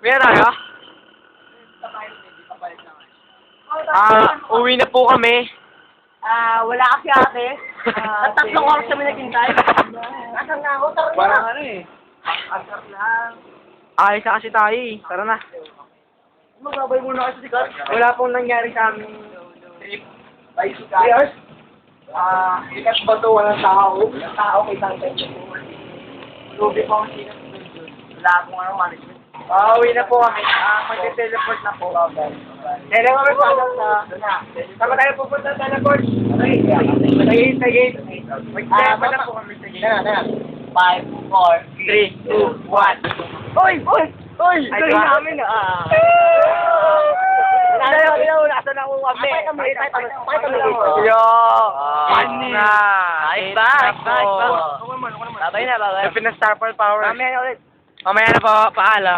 Meron tayo? Uwi na po kami. Wala kasi ate. Tatlong oras kami naghintay. Asan na ako? Tara na. Parang ano eh. Asar lang. Ayos na kasi tayo eh. Tara na. Magabay muna kasi si Kat. Wala pong nangyari sa aming Trip. By si Kat. Ikas ba ito? Walang tao. Walang tao kay Tangkay. Lubi pa ang sinat. Wala akong management. uwi na po kami. Mag-teleport na po. Teleport pa lang sa... Saan tayo pupunta sa teleport? Sa gate, sa gate. Mag-teleport na po kami sa gate. 5, 4, 3, 2, 1. Hoy! Hoy! Hoy! Ay, Gawin diba? namin Nasaan ako kami? Pakita mo lang. Yo! Funny. Nice ba? Babay na, babay. Pina Star Power. Mamaya na ulit. Mamaya na po. Paalam.